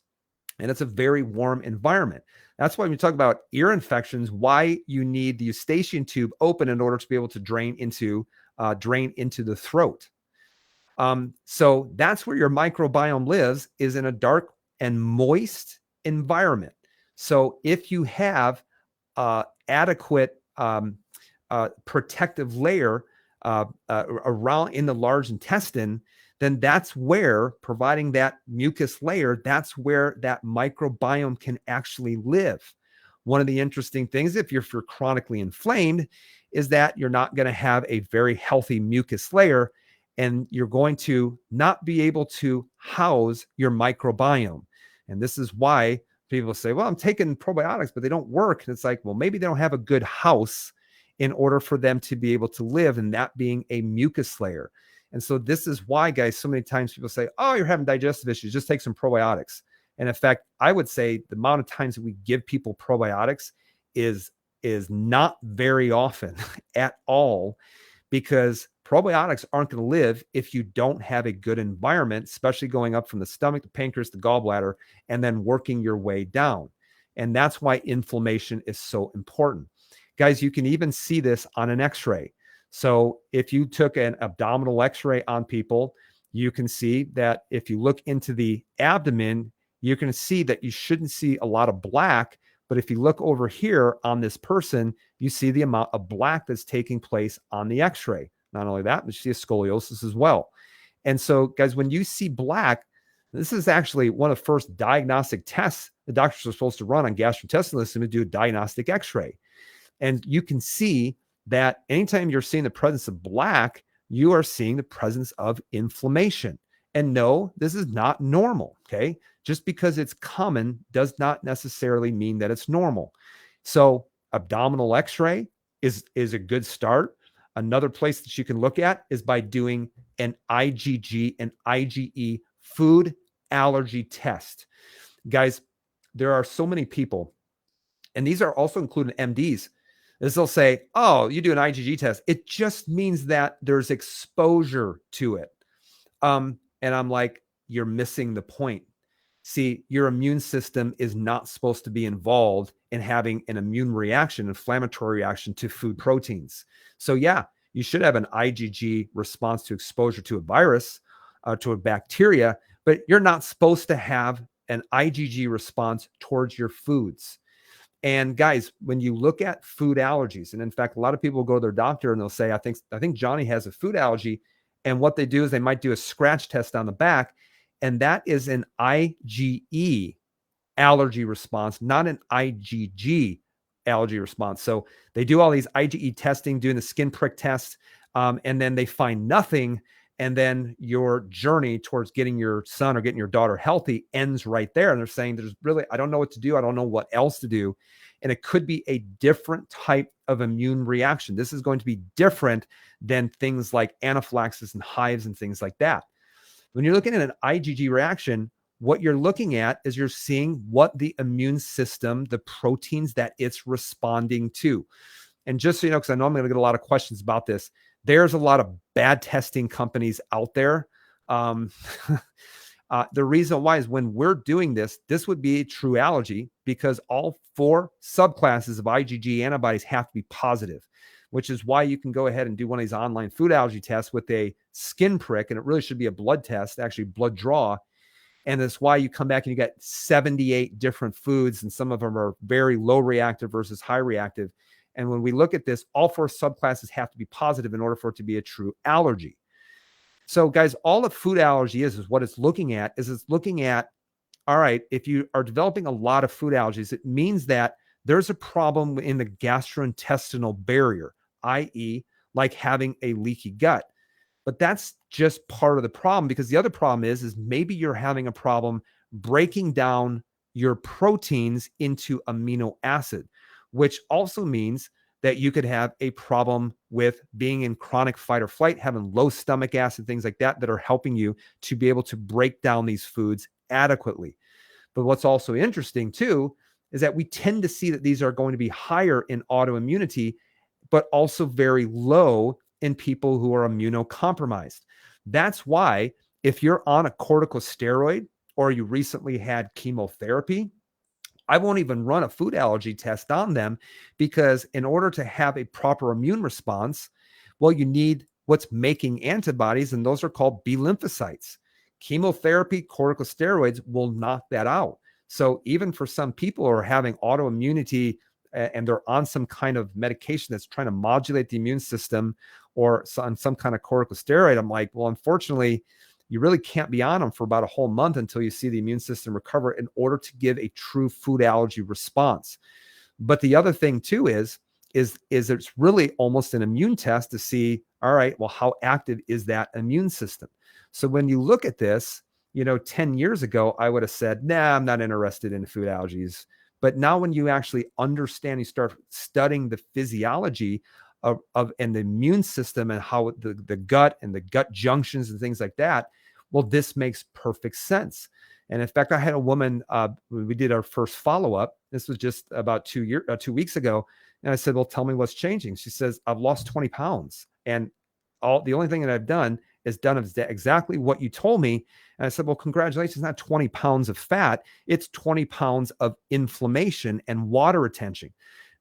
and it's a very warm environment. That's why when you talk about ear infections, why you need the eustachian tube open in order to be able to drain into the throat. So that's where your microbiome lives, is in a dark and moist environment. So if you have adequate protective layer around in the large intestine, then that's where, providing that mucus layer, that's where that microbiome can actually live. One of the interesting things, if you're chronically inflamed, is that you're not going to have a very healthy mucus layer, and you're going to not be able to house your microbiome. And this is why people say, well, I'm taking probiotics, but they don't work. And it's like, well, maybe they don't have a good house in order for them to be able to live, and that being a mucus layer. And so this is why, guys, so many times people say, oh, you're having digestive issues, just take some probiotics. And in fact, I would say the amount of times that we give people probiotics is not very often at all, because probiotics aren't going to live if you don't have a good environment, especially going up from the stomach, the pancreas, the gallbladder, and then working your way down. And that's why inflammation is so important. Guys, you can even see this on an x-ray. So if you took an abdominal x-ray on people, you can see that if you look into the abdomen, you can see that you shouldn't see a lot of black. But if you look over here on this person, you see the amount of black that's taking place on the x-ray. Not only that, but you see a scoliosis as well. And so, guys, when you see black, this is actually one of the first diagnostic tests the doctors are supposed to run on gastrointestinal system, to do a diagnostic x-ray. And you can see that anytime you're seeing the presence of black, you are seeing the presence of inflammation. And no, this is not normal, okay? Just because it's common does not necessarily mean that it's normal. So abdominal x-ray is a good start. Another place that you can look at is by doing an IgG and IgE food allergy test. Guys, there are so many people, and these are also including MDs, is they'll say, oh, you do an IgG test, it just means that there's exposure to it. And I'm like, you're missing the point. See, your immune system is not supposed to be involved in having an immune reaction, inflammatory reaction to food proteins. So yeah, you should have an IgG response to exposure to a virus, to a bacteria, but you're not supposed to have an IgG response towards your foods. And guys, when you look at food allergies, and in fact, a lot of people go to their doctor and they'll say, I think Johnny has a food allergy. And what they do is they might do a scratch test on the back, and that is an IgE allergy response, not an IgG allergy response. So they do all these IgE testing, doing the skin prick test, and then they find nothing. And then your journey towards getting your son or getting your daughter healthy ends right there. And they're saying, I don't know what to do. I don't know what else to do. and it could be a different type of immune reaction. This is going to be different than things like anaphylaxis and hives and things like that. When you're looking at an IgG reaction, what you're looking at is you're seeing what the immune system, the proteins that it's responding to. And just so you know, because I know I'm going to get a lot of questions about this, there's a lot of bad testing companies out there. The reason why is when we're doing this, this would be a true allergy because all 4 subclasses of IgG antibodies have to be positive, which is why you can go ahead and do one of these online food allergy tests with a skin prick, and it really should be a blood test, actually blood draw. And that's why you come back and you get 78 different foods, and some of them are very low reactive versus high reactive. And when we look at this, all 4 subclasses have to be positive in order for it to be a true allergy. So guys, all a food allergy is what it's looking at is it's looking at, all right, if you are developing a lot of food allergies, it means that there's a problem in the gastrointestinal barrier, i.e. like having a leaky gut. But that's just part of the problem, because the other problem is maybe you're having a problem breaking down your proteins into amino acid, which also means that you could have a problem with being in chronic fight or flight, having low stomach acid, things like that, that are helping you to be able to break down these foods adequately. But what's also interesting too, is that we tend to see that these are going to be higher in autoimmunity, but also very low in people who are immunocompromised. That's why if you're on a corticosteroid or you recently had chemotherapy, I won't even run a food allergy test on them, because in order to have a proper immune response, well, you need what's making antibodies, and those are called B lymphocytes. Chemotherapy, corticosteroids will knock that out. So even for some people who are having autoimmunity and they're on some kind of medication that's trying to modulate the immune system or on some kind of corticosteroid, I'm like, well, unfortunately, you really can't be on them for about a whole month until you see the immune system recover in order to give a true food allergy response. But the other thing too is it's really almost an immune test to see, all right, well, how active is that immune system? So when you look at this, 10 years ago, I would have said, nah, I'm not interested in food allergies. But now when you actually understand, you start studying the physiology of and the immune system and how the gut and the gut junctions and things like that, well, this makes perfect sense. And in fact, I had a woman, when we did our first follow-up, this was just about 2 weeks ago. And I said, well, tell me what's changing. She says, I've lost 20 pounds. And the only thing that I've done is exactly what you told me. And I said, well, congratulations, it's not 20 pounds of fat. It's 20 pounds of inflammation and water retention.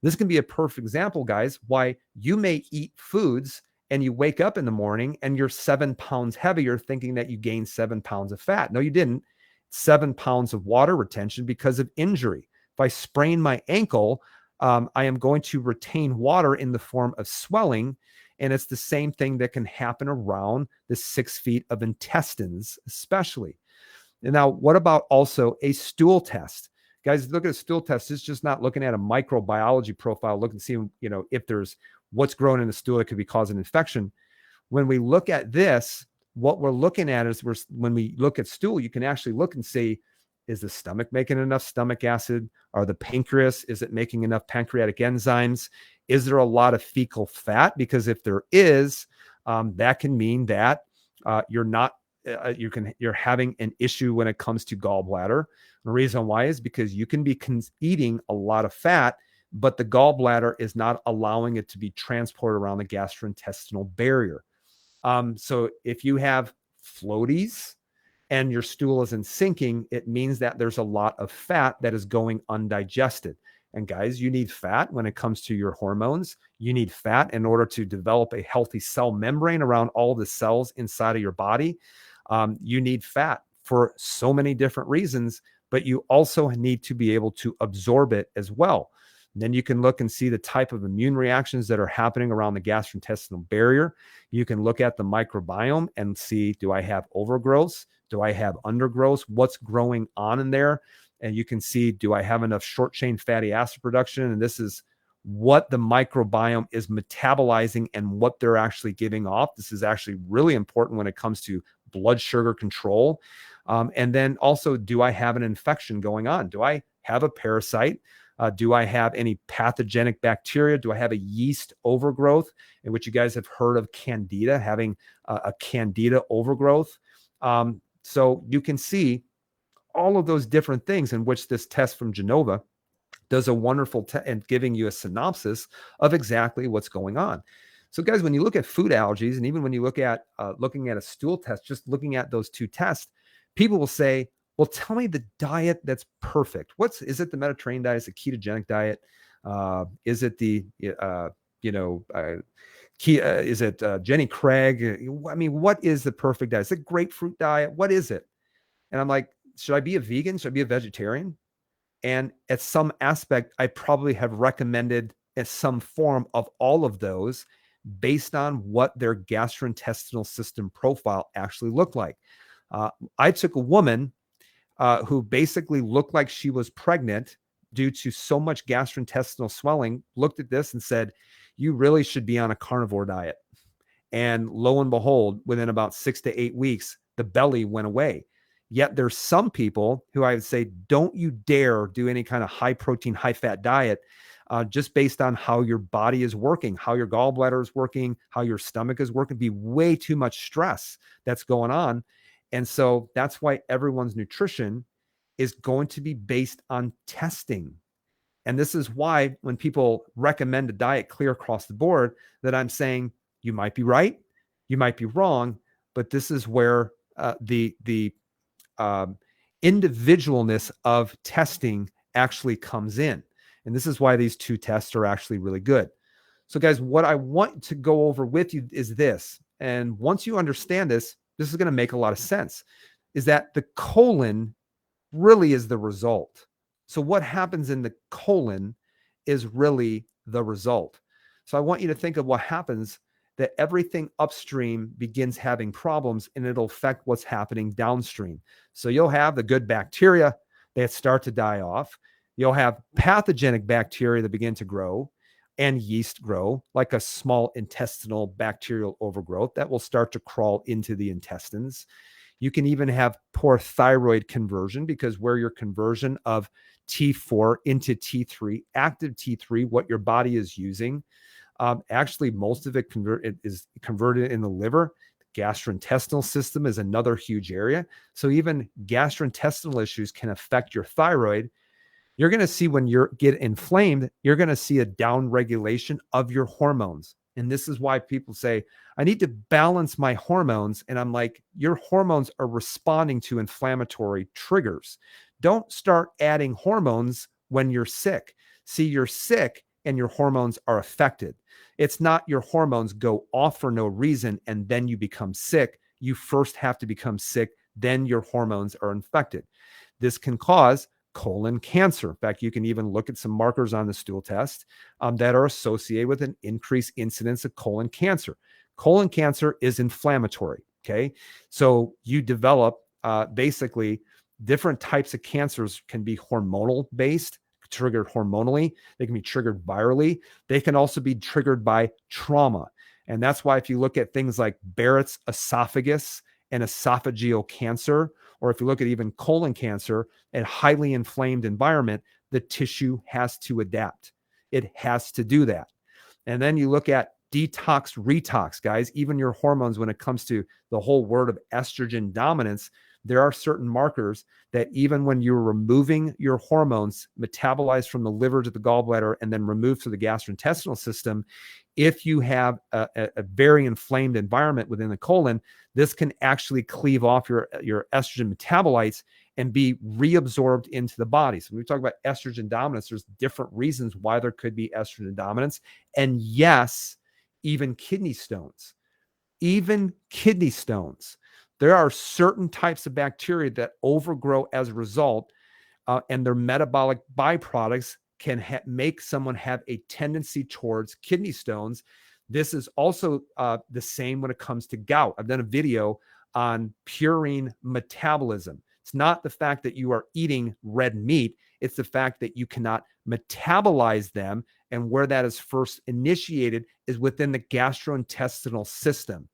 This can be a perfect example, guys, why you may eat foods and you wake up in the morning and you're 7 pounds heavier thinking that you gained 7 pounds of fat. No, you didn't. 7 pounds of water retention because of injury. If I sprain my ankle, I am going to retain water in the form of swelling. And it's the same thing that can happen around the 6 feet of intestines, especially. And now, what about also a stool test? Guys, look at a stool test. It's just not looking at a microbiology profile, looking to see, if there's what's growing in the stool that could be causing infection. When we look at this, what we're looking at is when we look at stool, you can actually look and see, is the stomach making enough stomach acid? Are the pancreas, is it making enough pancreatic enzymes? Is there a lot of fecal fat? Because if there is, that can mean that you're having an issue when it comes to gallbladder. The reason why is because you can be eating a lot of fat, but the gallbladder is not allowing it to be transported around the gastrointestinal barrier. So if you have floaties and your stool isn't sinking, it means that there's a lot of fat that is going undigested. And guys, you need fat when it comes to your hormones. You need fat in order to develop a healthy cell membrane around all the cells inside of your body. You need fat for so many different reasons, but you also need to be able to absorb it as well. And then you can look and see the type of immune reactions that are happening around the gastrointestinal barrier. You can look at the microbiome and see, do I have overgrowth? Do I have undergrowth? What's growing on in there? And you can see, do I have enough short chain fatty acid production? And this is what the microbiome is metabolizing and what they're actually giving off. This is actually really important when it comes to blood sugar control. And then also, do I have an infection going on? Do I have a parasite? Do I have any pathogenic bacteria? Do I have a yeast overgrowth, in which you guys have heard of candida, having a candida overgrowth? So you can see all of those different things in which this test from Genova does a wonderful and giving you a synopsis of exactly what's going on. So guys, when you look at food allergies, and even when you look at looking at a stool test, just looking at those two tests, people will say, well, tell me the diet that's perfect. Is it the Mediterranean diet? Is it ketogenic diet? Is it the, is it Jenny Craig? I mean, what is the perfect diet? Is it grapefruit diet? What is it? And I'm like, should I be a vegan? Should I be a vegetarian? And at some aspect, I probably have recommended some form of all of those based on what their gastrointestinal system profile actually looked like. I took a woman who basically looked like she was pregnant due to so much gastrointestinal swelling, looked at this and said, you really should be on a carnivore diet. And lo and behold, within about 6 to 8 weeks, the belly went away. Yet there's some people who I would say, don't you dare do any kind of high protein, high fat diet, just based on how your body is working, how your gallbladder is working, how your stomach is working. Be way too much stress that's going on. And so that's why everyone's nutrition is going to be based on testing. And this is why when people recommend a diet clear across the board, that I'm saying you might be right, you might be wrong, but this is where the individualness of testing actually comes in. And this is why these two tests are actually really good. So guys, what I want to go over with you is this. And once you understand this, this is going to make a lot of sense, is that the colon really is the result. So what happens in the colon is really the result. So I want you to think of what happens, that everything upstream begins having problems and it'll affect what's happening downstream. So you'll have the good bacteria that start to die off. You'll have pathogenic bacteria that begin to grow, and yeast grow, like a small intestinal bacterial overgrowth that will start to crawl into the intestines. You can even have poor thyroid conversion, because where your conversion of T4 into T3, active T3, what your body is using, actually most of it is converted in the liver. The gastrointestinal system is another huge area. So even gastrointestinal issues can affect your thyroid. You're going to see when you get inflamed, you're going to see a down regulation of your hormones. And this is why people say, I need to balance my hormones. And I'm like, your hormones are responding to inflammatory triggers. Don't start adding hormones when you're sick. See, you're sick and your hormones are affected. It's not your hormones go off for no reason and then you become sick. You first have to become sick, then your hormones are infected. This can cause colon cancer. In fact, you can even look at some markers on the stool test that are associated with an increased incidence of colon cancer. Colon cancer is inflammatory. Okay. So you develop basically different types of cancers can be hormonal based, triggered hormonally. They can be triggered virally. They can also be triggered by trauma. And that's why if you look at things like Barrett's esophagus and esophageal cancer, or if you look at even colon cancer, a highly inflamed environment, the tissue has to adapt. It has to do that. And then you look at detox, retox, guys, even your hormones, when it comes to the whole word of estrogen dominance, there are certain markers that even when you're removing your hormones metabolized from the liver to the gallbladder and then removed to the gastrointestinal system, if you have a very inflamed environment within the colon, this can actually cleave off your estrogen metabolites and be reabsorbed into the body. So when we talk about estrogen dominance, there's different reasons why there could be estrogen dominance. And yes, even kidney stones. Even kidney stones. There are certain types of bacteria that overgrow as a result, and their metabolic byproducts can make someone have a tendency towards kidney stones. This is also the same when it comes to gout. I've done a video on purine metabolism. It's not the fact that you are eating red meat. It's the fact that you cannot metabolize them. And where that is first initiated is within the gastrointestinal system.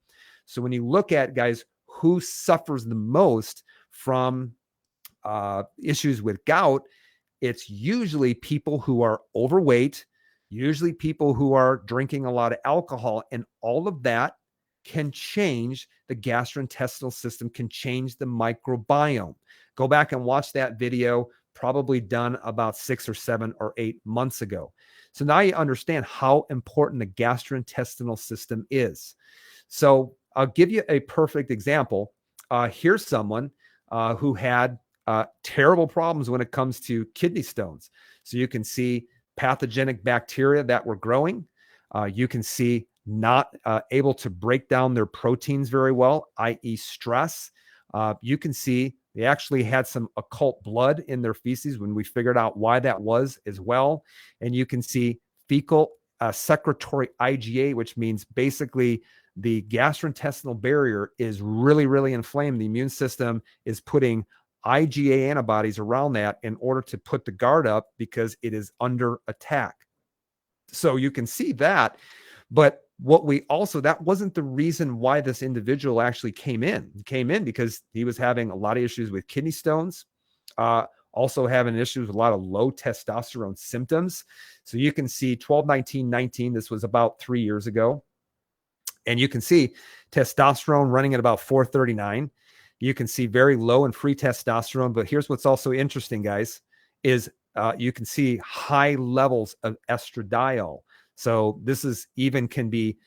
So when you look at, guys, who suffers the most from issues with gout, it's usually people who are overweight, usually people who are drinking a lot of alcohol, and all of that can change the gastrointestinal system, can change the microbiome. Go back and watch that video, probably done about 6 or 7 or 8 months ago. So now you understand how important the gastrointestinal system is. So I'll give you a perfect example. Here's someone who had terrible problems when it comes to kidney stones. So you can see pathogenic bacteria that were growing. You can see not able to break down their proteins very well, i.e. stress. You can see they actually had some occult blood in their feces when we figured out why that was as well. And you can see fecal secretory IgA, which means basically the gastrointestinal barrier is really, really inflamed. The immune system is putting IgA antibodies around that in order to put the guard up because it is under attack. So you can see that. But what we also, that wasn't the reason why this individual actually came in. He came in because he was having a lot of issues with kidney stones, also having issues with a lot of low testosterone symptoms. So you can see 12-19-19, this was about 3 years ago. And you can see testosterone running at about 439. You can see very low and free testosterone. But here's what's also interesting, guys, is you can see high levels of estradiol. So this is even can be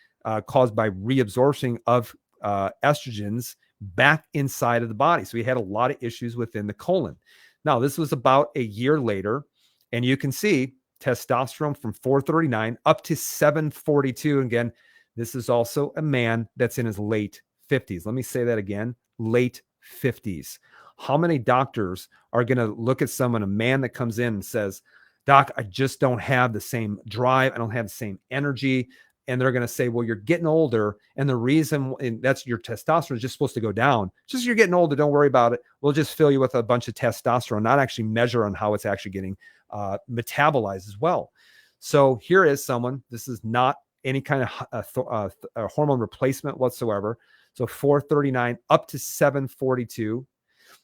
caused by reabsorption of estrogens back inside of the body. So he had a lot of issues within the colon. Now, this was about a year later, and you can see testosterone from 439 up to 742. Again, this is also a man that's in his late 50s. Let me say that again, late 50s. How many doctors are going to look at someone, a man that comes in and says, Doc, I just don't have the same drive. I don't have the same energy. And they're going to say, well, you're getting older. And the reason that's your testosterone is just supposed to go down. Just you're getting older. Don't worry about it. We'll just fill you with a bunch of testosterone, not actually measure on how it's actually getting metabolized as well. So here is someone, this is not any kind of hormone replacement whatsoever. So 439 up to 742.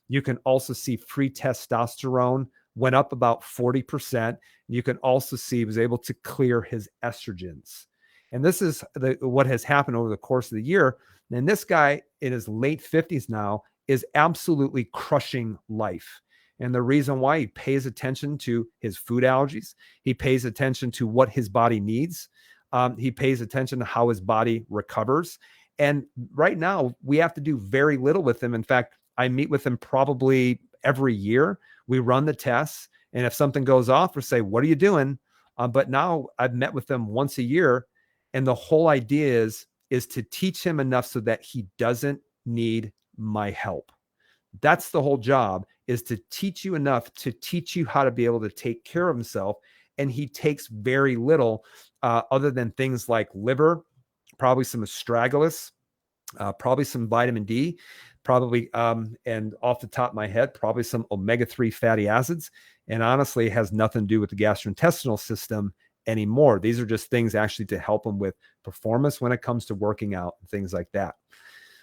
You can also see free testosterone went up about 40%. You can also see he was able to clear his estrogens. And this is what has happened over the course of the year. And this guy in his late 50s now is absolutely crushing life. And the reason why, he pays attention to his food allergies. He pays attention to what his body needs. He pays attention to how his body recovers. And right now, we have to do very little with him. In fact, I meet with him probably every year. We run the tests. And if something goes off, we say, what are you doing? But now I've met with him once a year. And the whole idea is to teach him enough so that he doesn't need my help. That's the whole job, is to teach you enough to teach you how to be able to take care of himself. And he takes very little other than things like liver, probably some astragalus, probably some vitamin D, probably, and off the top of my head, probably some omega-3 fatty acids. And honestly, it has nothing to do with the gastrointestinal system anymore. These are just things actually to help him with performance when it comes to working out and things like that.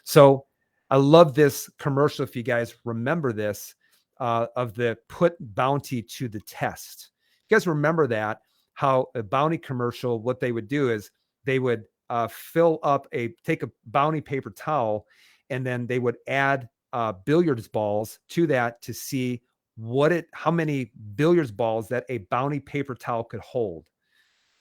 So I love this commercial. If you guys remember this, of the put Bounty to the test. You guys remember that, how a Bounty commercial, what they would do is they would take a Bounty paper towel, and then they would add billiards balls to that to see how many billiards balls that a Bounty paper towel could hold.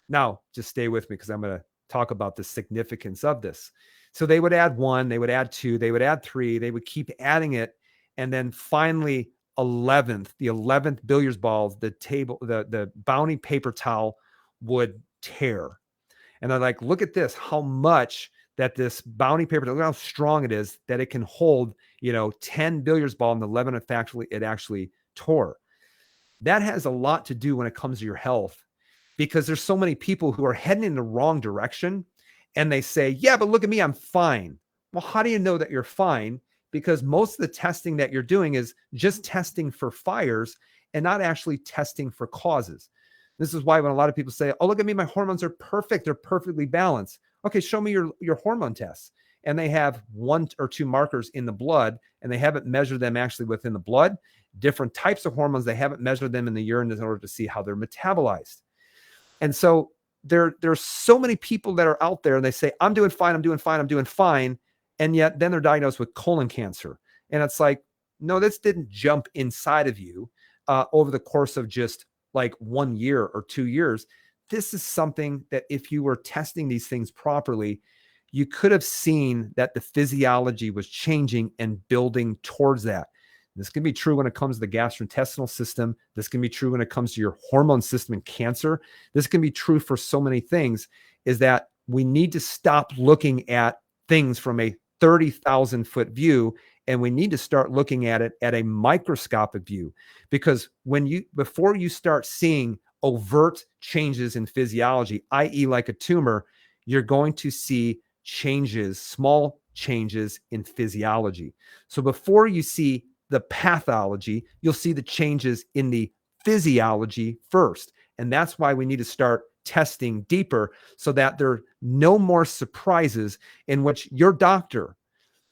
Now, just stay with me because I'm going to talk about the significance of this. So they would add 1, they would add 2, they would add 3, they would keep adding it. And then finally, the 11th billiards balls, the Bounty paper towel would tear. And they're like, look at this, how much that this Bounty paper, look how strong it is that it can hold, 10 billiards ball, and the 11th it actually tore. That has a lot to do when it comes to your health, because there's so many people who are heading in the wrong direction, and they say, yeah, but look at me, I'm fine. Well, how do you know that you're fine? Because most of the testing that you're doing is just testing for fires and not actually testing for causes. This is why when a lot of people say, oh, look at me, my hormones are perfect, they're perfectly balanced. Okay, show me your hormone tests. and they have 1 or 2 markers in the blood, and they haven't measured them actually within the blood. Different types of hormones, they haven't measured them in the urine in order to see how they're metabolized. And so there's so many people that are out there and they say, I'm doing fine, I'm doing fine, I'm doing fine. And yet then they're diagnosed with colon cancer. And it's like, no, this didn't jump inside of you over the course of just like 1 year or 2 years. This is something that if you were testing these things properly, you could have seen that the physiology was changing and building towards that. This can be true when it comes to the gastrointestinal system. This can be true when it comes to your hormone system and cancer. This can be true for so many things, is that we need to stop looking at things from a 30,000 foot view, and we need to start looking at it at a microscopic view. Because before you start seeing overt changes in physiology, i.e. like a tumor, you're going to see changes, small changes in physiology. So before you see the pathology, you'll see the changes in the physiology first. And that's why we need to start testing deeper so that there are no more surprises in which your doctor,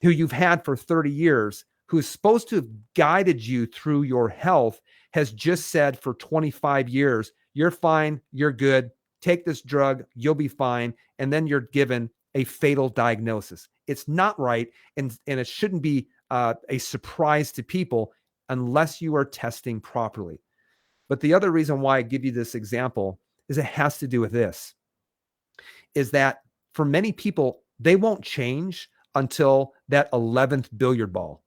who you've had for 30 years, who's supposed to have guided you through your health, has just said for 25 years, you're fine, you're good, take this drug, you'll be fine. And then you're given a fatal diagnosis. It's not right. And it shouldn't be a surprise to people unless you are testing properly. But the other reason why I give you this example is it has to do with this, is that for many people, they won't change until that 11th billiard ball.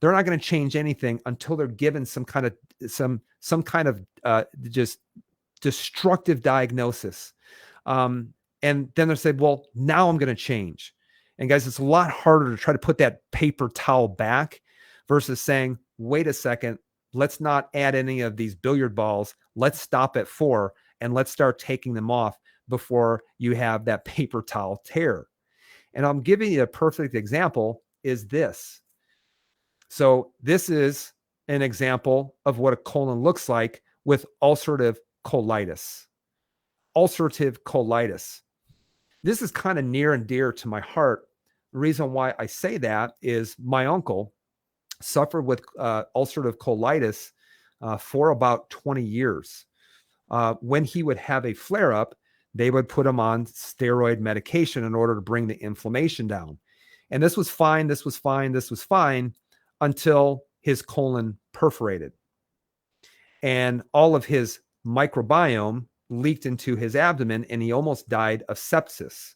They're not going to change anything until they're given some kind of just destructive diagnosis. And then they say, well, now I'm going to change. And guys, it's a lot harder to try to put that paper towel back versus saying, wait a second, let's not add any of these billiard balls. Let's stop at 4 and let's start taking them off before you have that paper towel tear. And I'm giving you a perfect example is this. So this is an example of what a colon looks like with ulcerative colitis. Ulcerative colitis. This is kind of near and dear to my heart. The reason why I say that is my uncle suffered with ulcerative colitis for about 20 years. When he would have a flare-up, they would put him on steroid medication in order to bring the inflammation down. And this was fine, this was fine, this was fine until his colon perforated. And all of his microbiome leaked into his abdomen and he almost died of sepsis.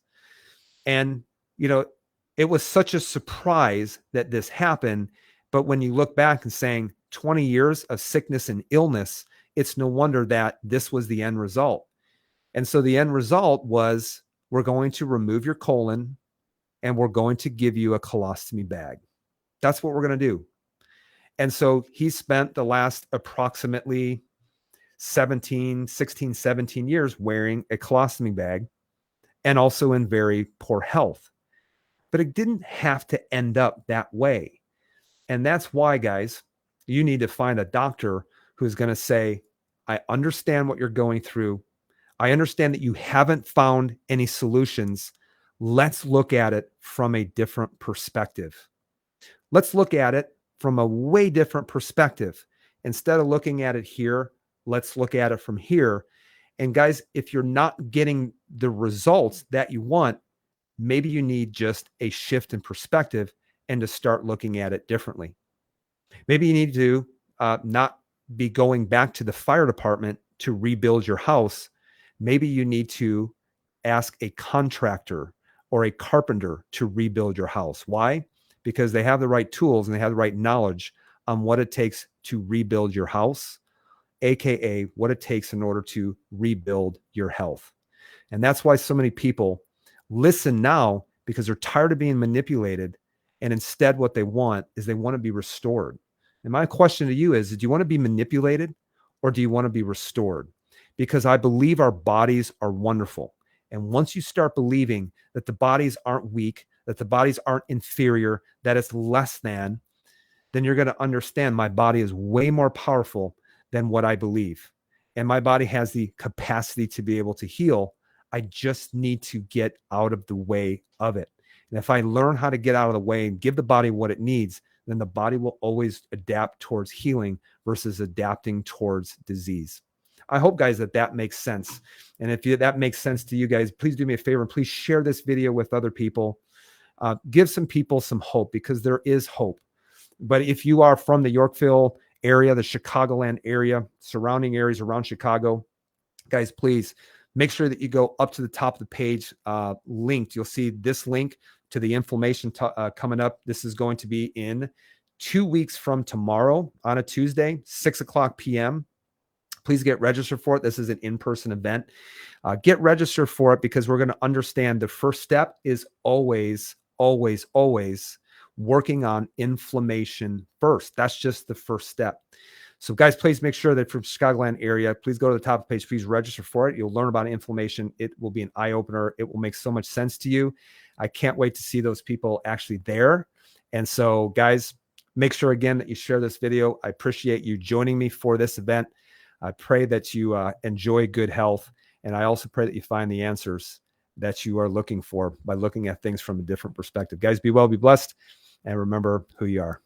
And, it was such a surprise that this happened. But when you look back and saying 20 years of sickness and illness, it's no wonder that this was the end result. And so the end result was, we're going to remove your colon and we're going to give you a colostomy bag. That's what we're going to do. And so he spent the last approximately 16, 17 years wearing a colostomy bag and also in very poor health. But it didn't have to end up that way. And that's why, guys, you need to find a doctor who's going to say, I understand what you're going through. I understand that you haven't found any solutions. Let's look at it from a different perspective. Let's look at it from a way different perspective. Instead of looking at it here, let's look at it from here. And guys, if you're not getting the results that you want, maybe you need just a shift in perspective and to start looking at it differently. Maybe you need to not be going back to the fire department to rebuild your house. Maybe you need to ask a contractor or a carpenter to rebuild your house. Why? Because they have the right tools and they have the right knowledge on what it takes to rebuild your house, AKA what it takes in order to rebuild your health. And that's why so many people listen now, because they're tired of being manipulated. And instead, what they want is they want to be restored. And my question to you is, do you want to be manipulated or do you want to be restored? Because I believe our bodies are wonderful. And once you start believing that the bodies aren't weak, that the bodies aren't inferior, that it's less than, then you're going to understand my body is way more powerful than what I believe. And my body has the capacity to be able to heal. I just need to get out of the way of it. And if I learn how to get out of the way and give the body what it needs, then the body will always adapt towards healing versus adapting towards disease. I hope, guys, that makes sense. And if that makes sense to you guys, please do me a favor and please share this video with other people. Give some people some hope, because there is hope. But if you are from the Yorkville area, the Chicagoland area, surrounding areas around Chicago, guys, please make sure that you go up to the top of the page linked. You'll see this link to the inflammation coming up. This is going to be in 2 weeks from tomorrow on a Tuesday, 6:00 p.m. Please get registered for it. This is an in-person event. Get registered for it, because we're going to understand the first step is always, always, always working on inflammation first. That's just the first step. So guys, please make sure that from Chicagoland area, please go to the top of the page, please register for it. You'll learn about inflammation. It will be an eye-opener. It will make so much sense to you. I can't wait to see those people actually there. And so guys, make sure again that you share this video. I appreciate you joining me for this event. I pray that you enjoy good health. And I also pray that you find the answers that you are looking for by looking at things from a different perspective. Guys, be well, be blessed, and remember who you are.